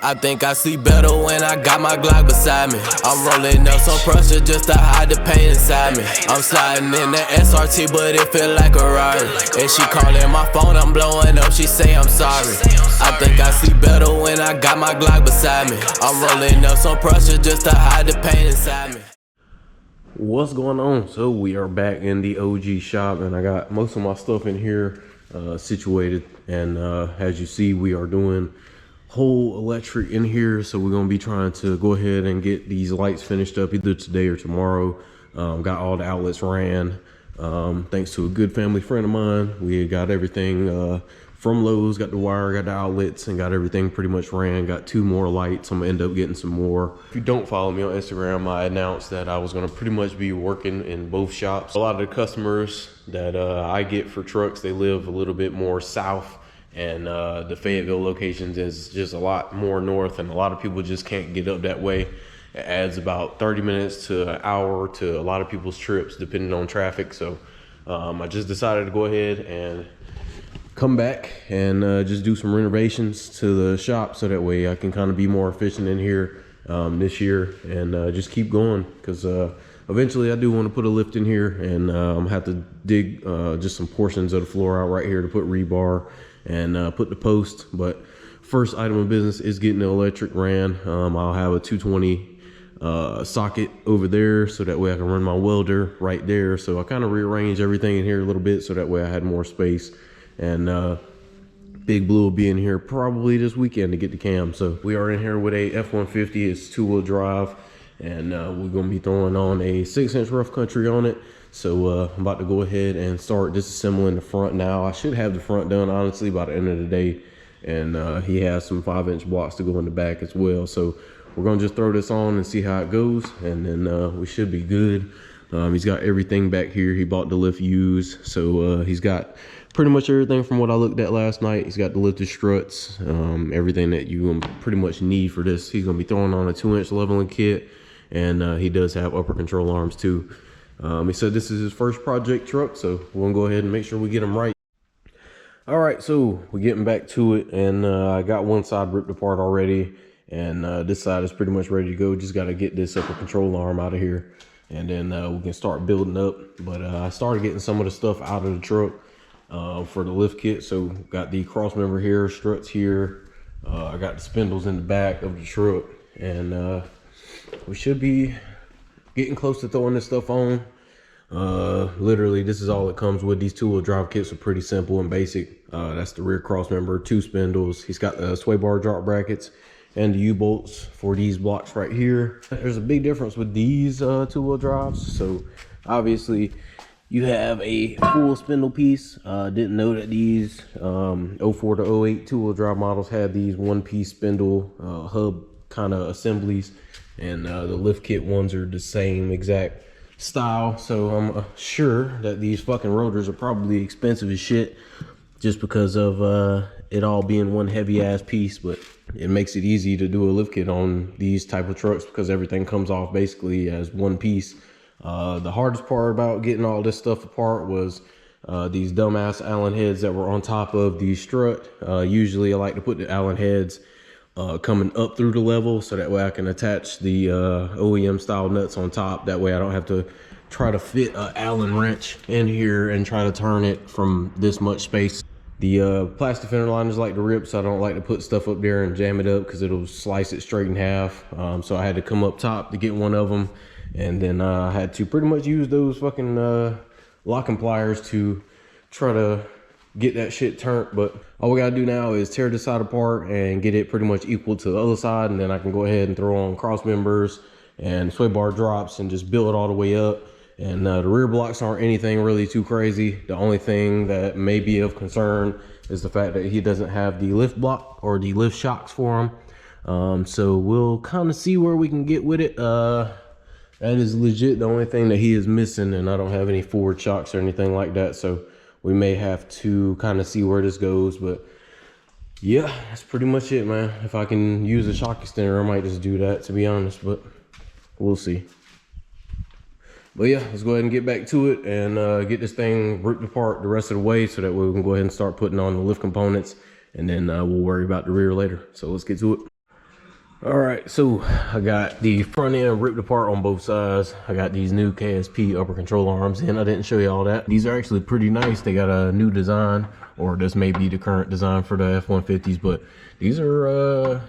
I think I see better when I got my Glock beside me. I'm rolling up some pressure just to hide the pain inside me. I'm sliding in the SRT, but it feel like a Rari. And she calling my phone, I'm blowing up, she say I'm sorry. I think I see better when I got my Glock beside me. I'm rolling up some pressure just to hide the pain inside me. What's going on? So we are back in the OG shop, and I got most of my stuff in here situated. And as you see, we are doing whole electric in here, so we're gonna be trying to go ahead and get these lights finished up either today or tomorrow. Got all the outlets ran thanks to a good family friend of mine. We got everything from Lowe's, got the wire, got the outlets, and got everything pretty much ran. Got 2 more lights. I'm gonna end up getting some more. If you don't follow me on Instagram, I announced that I was gonna pretty much be working in both shops. A lot of the customers that I get for trucks, they live a little bit more south, and the Fayetteville locations is just a lot more north, and a lot of people just can't get up that way. It adds about 30 minutes to an hour to a lot of people's trips depending on traffic. So I just decided to go ahead and come back and just do some renovations to the shop, so that way I can kind of be more efficient in here this year, and just keep going, because eventually I do want to put a lift in here, and I'm have to dig just some portions of the floor out right here to put rebar and put the post. But first item of business is getting the electric ran. I'll have a 220 socket over there, so that way I can run my welder right there. So I kind of rearranged everything in here a little bit, so that way I had more space. And Big Blue will be in here probably this weekend to get the cam. So we are in here with a F150. It's 2-wheel drive, and we're gonna be throwing on a 6-inch rough country on it. So I'm about to go ahead and start disassembling the front now. I should have the front done honestly by the end of the day, and he has some 5-inch blocks to go in the back as well. So we're gonna just throw this on and see how it goes, and then we should be good. He's got everything back here. He bought the lift used, so he's got pretty much everything from what I looked at last night. He's got the lifted struts, everything that you pretty much need for this. He's gonna be throwing on a 2-inch leveling kit, and he does have upper control arms too. He said this is his first project truck, so we're gonna go ahead and make sure we get him right. All right, so we're getting back to it, and I got one side ripped apart already, and this side is pretty much ready to go. Just got to get this upper control arm out of here, and then we can start building up. But I started getting some of the stuff out of the truck for the lift kit. So got the cross member here, struts here. I got the spindles in the back of the truck, and we should be getting close to throwing this stuff on. Literally, this is all it comes with. These 2-wheel drive kits are pretty simple and basic. That's the rear cross member, 2 spindles. He's got the sway bar drop brackets and the U-bolts for these blocks right here. There's a big difference with these 2-wheel drives. So obviously you have a full spindle piece. Didn't know that these 04 to 08 2-wheel drive models had these 1-piece spindle hub kind of assemblies, and the lift kit ones are the same exact style. So I'm sure that these fucking rotors are probably expensive as shit, just because of it all being one heavy ass piece. But it makes it easy to do a lift kit on these type of trucks, because everything comes off basically as one piece. The hardest part about getting all this stuff apart was these dumbass Allen heads that were on top of the strut. Usually I like to put the Allen heads coming up through the level, so that way I can attach the OEM style nuts on top. That way I don't have to try to fit an Allen wrench in here and try to turn it from this much space. The plastic fender liners like to rip, so I don't like to put stuff up there and jam it up, because it'll slice it straight in half. So I had to come up top to get one of them, and then I had to pretty much use those fucking locking pliers to try to get that shit turned. But all we gotta do now is tear this side apart and get it pretty much equal to the other side, and then I can go ahead and throw on cross members and sway bar drops and just build it all the way up. And the rear blocks aren't anything really too crazy. The only thing that may be of concern is the fact that he doesn't have the lift block or the lift shocks for him. So we'll kind of see where we can get with it. That is legit the only thing that he is missing, and I don't have any forward shocks or anything like that. So we may have to kind of see where this goes. But yeah, that's pretty much it, man. If I can use a shock extender, I might just do that, to be honest, but we'll see. But yeah, let's go ahead and get back to it and get this thing ripped apart the rest of the way, so that way we can go ahead and start putting on the lift components, and then we'll worry about the rear later. So let's get to it. All right, so I got the front end ripped apart on both sides. I got these new KSP upper control arms in. I didn't show you all that. These are actually pretty nice. They got a new design, or this may be the current design for the F150s, but these are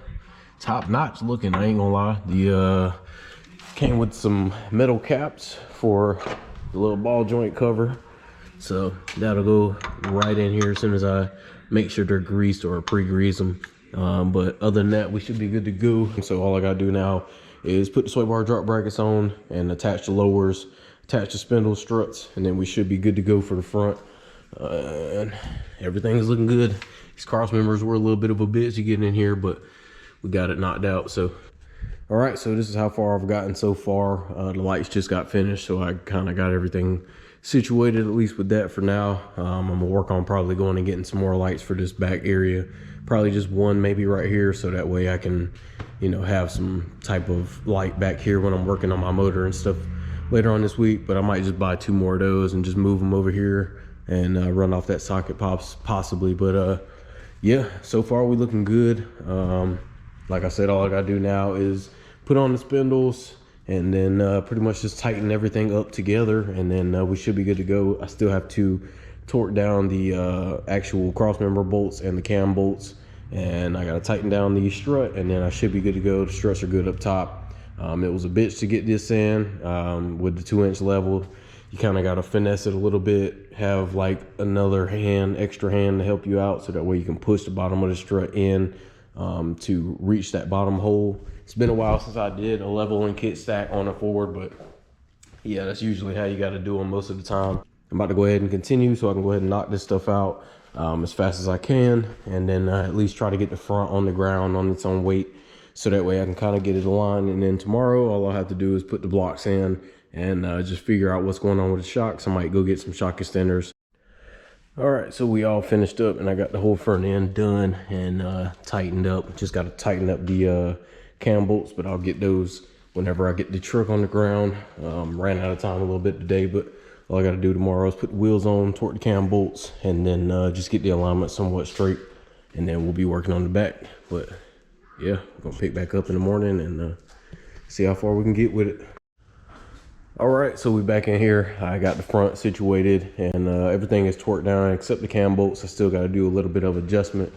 top notch looking, I ain't gonna lie. The came with some metal caps for the little ball joint cover. So that'll go right in here as soon as I make sure they're greased or pre-grease them. But other than that, we should be good to go. So all I gotta do now is put the sway bar drop brackets on and attach the lowers, attach the spindle struts, and then we should be good to go for the front. And everything is looking good. These cross members were a little bit of a bitch to get in here, but we got it knocked out. So all right, so this is how far I've gotten so far. The lights just got finished, so I kind of got everything situated, at least with that for now. I'm gonna work on probably going and getting some more lights for this back area. Probably just one maybe right here, so that way I can, you know, have some type of light back here when I'm working on my motor and stuff later on this week. But I might just buy 2 more of those and just move them over here and run off that socket possibly. But yeah, so far we looking good. Like I said, all I gotta do now is put on the spindles and then pretty much just tighten everything up together, and then we should be good to go. I still have to torque down the actual crossmember bolts and the cam bolts, and I gotta tighten down the strut, and then I should be good to go. The struts are good up top. It was a bitch to get this in with the 2-inch level. You kind of gotta finesse it a little bit, have like another hand, extra hand to help you out, so that way you can push the bottom of the strut in to reach that bottom hole. It's been a while since I did a leveling kit stack on a Ford, but yeah, that's usually how you got to do them most of the time. I'm about to go ahead and continue so I can go ahead and knock this stuff out as fast as I can, and then at least try to get the front on the ground on its own weight, so that way I can kind of get it aligned. And then tomorrow all I'll have to do is put the blocks in and just figure out what's going on with the shocks. I might go get some shock extenders. All right, so we all finished up and I got the whole front end done and tightened up. Just got to tighten up the cam bolts, but I'll get those whenever I get the truck on the ground. Ran out of time a little bit today, but all I got to do tomorrow is put the wheels on, torque the cam bolts, and then just get the alignment somewhat straight, and then we'll be working on the back. But yeah, we're gonna pick back up in the morning and see how far we can get with it. All right, so we back in here. I got the front situated and everything is torqued down except the cam bolts. I still got to do a little bit of adjustment.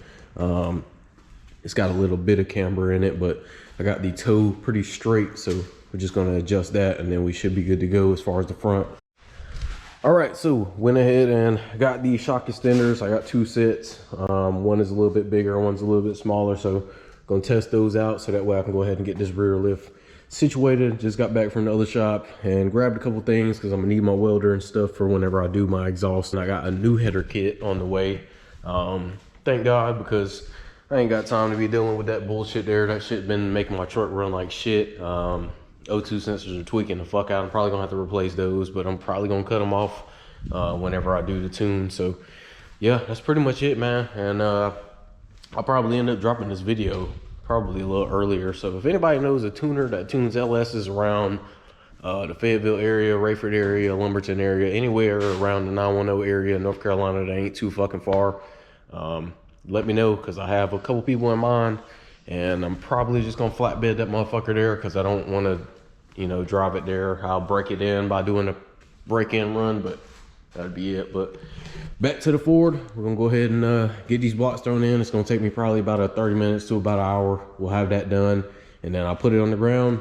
It's got a little bit of camber in it, but I got the toe pretty straight, so we're just going to adjust that, and then we should be good to go as far as the front. All right, so went ahead and got the shock extenders. I got 2 sets. One is a little bit bigger, one's a little bit smaller, so gonna test those out so that way I can go ahead and get this rear lift situated. Just got back from the other shop and grabbed a couple things because I'm gonna need my welder and stuff for whenever I do my exhaust. And I got a new header kit on the way. Thank God, because I ain't got time to be dealing with that bullshit there. That shit been making my truck run like shit. O2 sensors are tweaking the fuck out. I'm probably gonna have to replace those, but I'm probably gonna cut them off whenever I do the tune. So yeah, that's pretty much it, man. And I'll probably end up dropping this video probably a little earlier. So if anybody knows a tuner that tunes LS's around the Fayetteville area, Rayford area, Lumberton area, anywhere around the 910 area, North Carolina that ain't too fucking far, let me know, because I have a couple people in mind, and I'm probably just gonna flatbed that motherfucker there because I don't want to, you know, drive it there. I'll break it in by doing a break-in run, but that'd be it. But back to the Ford, we're gonna go ahead and get these blocks thrown in. It's gonna take me probably about 30 minutes to about an hour. We'll have that done, and then I'll put it on the ground.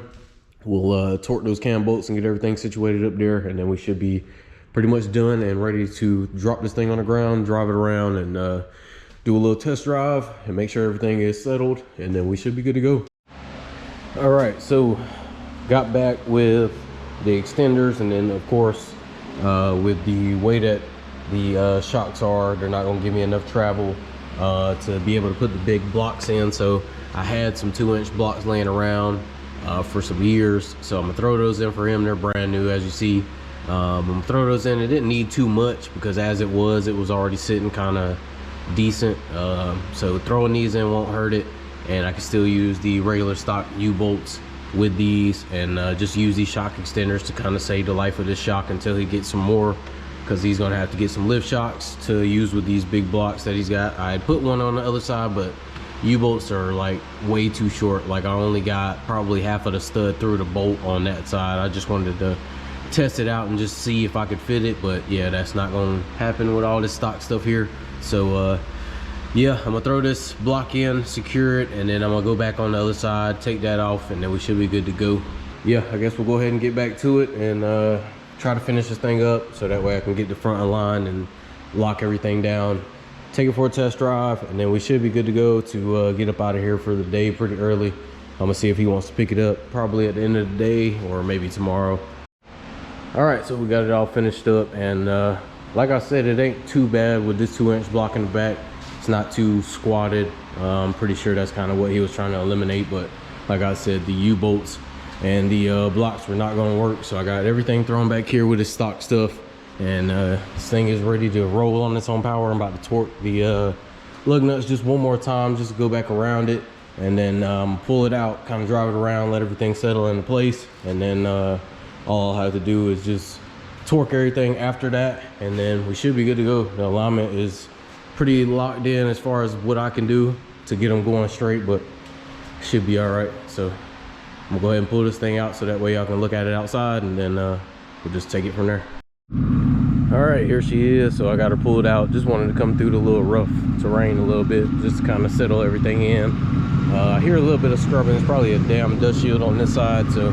We'll torque those cam bolts and get everything situated up there, and then we should be pretty much done and ready to drop this thing on the ground, drive it around, and do a little test drive and make sure everything is settled, and then we should be good to go. All right, so got back with the extenders, and then of course with the way that the shocks are, they're not going to give me enough travel to be able to put the big blocks in. So I had some 2-inch blocks laying around for some years, so I'm gonna throw those in for him. They're brand new, as you see. I'm gonna throw those in. It didn't need too much because as it was already sitting kind of decent. So throwing these in won't hurt it, and I can still use the regular stock U-bolts with these, and just use these shock extenders to kind of save the life of this shock until he gets some more, because he's gonna have to get some lift shocks to use with these big blocks that he's got. I had put one on the other side, but U-bolts are like way too short. Like I only got probably half of the stud through the bolt on that side. I just wanted to test it out and just see if I could fit it, but yeah, that's not gonna happen with all this stock stuff here. So yeah, I'm gonna throw this block in, secure it, and then I'm gonna go back on the other side, take that off, and then we should be good to go. Yeah, I guess we'll go ahead and get back to it and try to finish this thing up so that way I can get the front aligned and lock everything down, take it for a test drive, and then we should be good to go to get up out of here for the day pretty early. I'm gonna see if he wants to pick it up probably at the end of the day or maybe tomorrow. All right, so we got it all finished up, and like I said, it ain't too bad with this 2-inch block in the back. It's not too squatted. I'm pretty sure that's kind of what he was trying to eliminate, but like I said, the U-bolts and the blocks were not going to work, so I got everything thrown back here with his stock stuff, and this thing is ready to roll on its own power. I'm about to torque the lug nuts just one more time, just to go back around it, and then pull it out, kind of drive it around, let everything settle into place, and then all I'll have to do is just torque everything after that, and then we should be good to go. The alignment is pretty locked in as far as what I can do to get them going straight, but should be all right. So I'm gonna go ahead and pull this thing out so that way y'all can look at it outside, and then we'll just take it from there. All right, here she is. So I got her pulled out. Just wanted to come through the little rough terrain a little bit, just to kind of settle everything in. I hear a little bit of scrubbing. It's probably a damn dust shield on this side, so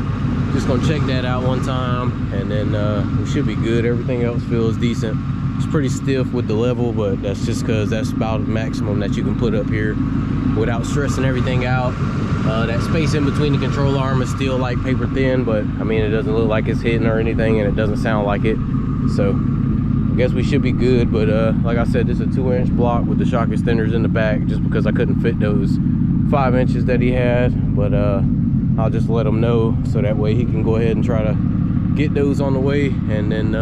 just gonna check that out one time, and then we should be good. Everything else feels decent. It's pretty stiff with the level, but that's just because that's about the maximum that you can put up here without stressing everything out. That space in between the control arm is still like paper thin, but I mean, it doesn't look like it's hitting or anything, and it doesn't sound like it. So I guess we should be good. But like I said, this is a 2-inch block with the shock extenders in the back, just because I couldn't fit those 5 inches that he had. But I'll just let him know so that way he can go ahead and try to get those on the way, and then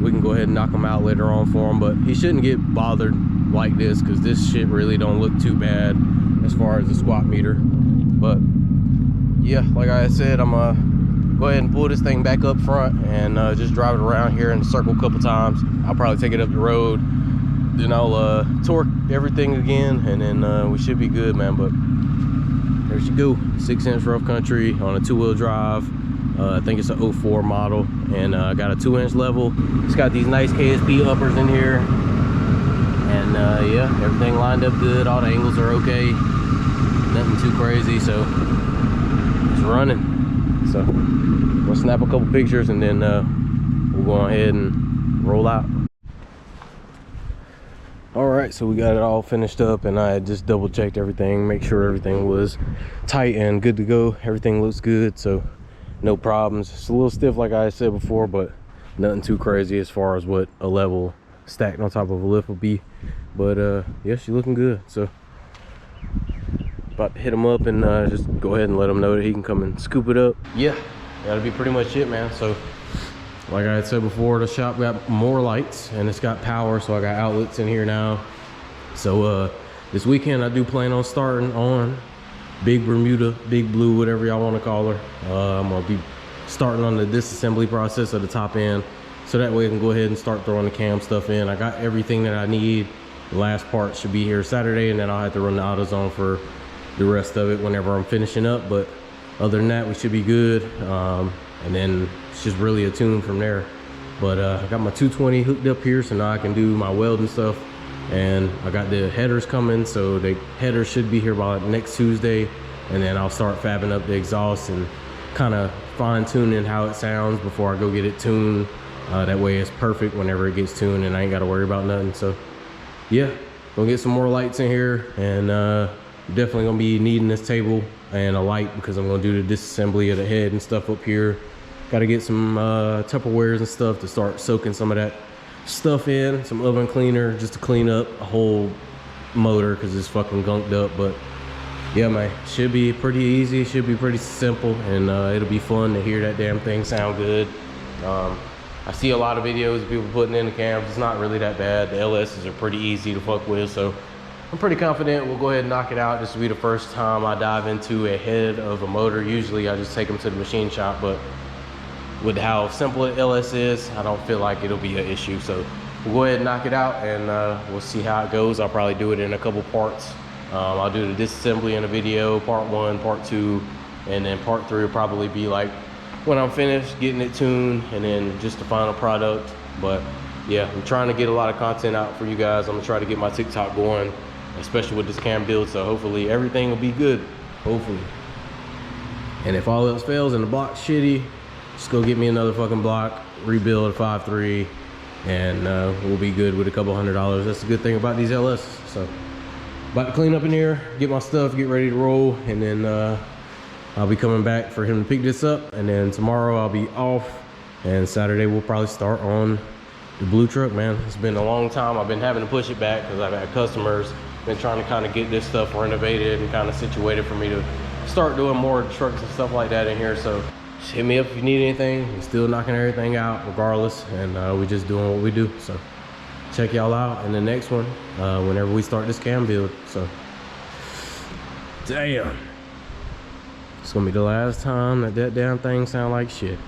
we can go ahead and knock them out later on for him. But he shouldn't get bothered like this, because this shit really don't look too bad as far as the squat meter. But yeah, like I said, I'm gonna go ahead and pull this thing back up front and just drive it around here in a circle a couple times. I'll probably take it up the road, then I'll torque everything again, and then we should be good, man. But there she go, 6-inch rough country on a 2-wheel drive. I think it's an 04 model, and got a 2-inch level. It's got these nice KSP uppers in here, and yeah, everything lined up good. All the angles are okay, nothing too crazy, so it's running. So we'll snap a couple pictures, and then we'll go ahead and roll out. All right, so we got it all finished up, and I just double checked everything, make sure everything was tight and good to go. Everything looks good, so no problems. It's a little stiff like I said before, but nothing too crazy as far as what a level stacked on top of a lift will be. But yeah, she's looking good. So about to hit him up and just go ahead and let him know that he can come and scoop it up. Yeah, that'll be pretty much it, man. So like I had said before, the shop got more lights and it's got power, so I got outlets in here now. So this weekend I do plan on starting on Big Bermuda, Big Blue, whatever y'all want to call her. I'm gonna be starting on the disassembly process of the top end, so that way I can go ahead and start throwing the cam stuff in. I got everything that I need. The last part should be here Saturday, and then I'll have to run the AutoZone for the rest of it whenever I'm finishing up. But other than that, we should be good. And then it's just really a tune from there. But I got my 220 hooked up here, so now I can do my welding stuff. And I got the headers coming, so the headers should be here by next Tuesday, and then I'll start fabbing up the exhaust and kind of fine-tuning how it sounds before I go get it tuned. That way it's perfect whenever it gets tuned, and I ain't got to worry about nothing. So yeah, gonna get some more lights in here, and definitely gonna be needing this table and a light, because I'm gonna do the disassembly of the head and stuff up here. Got to get some Tupperwares and stuff to start soaking some of that stuff in, some oven cleaner just to clean up a whole motor because it's fucking gunked up. But yeah, man, should be pretty easy, should be pretty simple, and it'll be fun to hear that damn thing sound good. I see a lot of videos of people putting in the cams. It's not really that bad. The LSs are pretty easy to fuck with, so I'm pretty confident we'll go ahead and knock it out. This will be the first time I dive into a head of a motor. Usually I just take them to the machine shop, but with how simple an LS is, I don't feel like it'll be an issue. So we'll go ahead and knock it out, and we'll see how it goes. I'll probably do it in a couple parts I'll do the disassembly in a video, part 1, part 2, and then part 3 will probably be like when I'm finished getting it tuned, and then just the final product. But yeah, I'm trying to get a lot of content out for you guys. I'm gonna try to get my TikTok going, especially with this cam build, so hopefully everything will be good, hopefully. And if all else fails and the block's shitty, just go get me another fucking block, rebuild a 5.3, and we'll be good with a couple $100. That's the good thing about these LS. So about to clean up in here, get my stuff, get ready to roll, and then I'll be coming back for him to pick this up, and then tomorrow I'll be off, and Saturday we'll probably start on the blue truck, man. It's been a long time. I've been having to push it back because I've had customers, been trying to kind of get this stuff renovated and kind of situated for me to start doing more trucks and stuff like that in here. So just hit me up if you need anything. We're still knocking everything out regardless, and we're just doing what we do. So check y'all out in the next one whenever we start this cam build. So damn, it's gonna be the last time that damn thing sound like shit.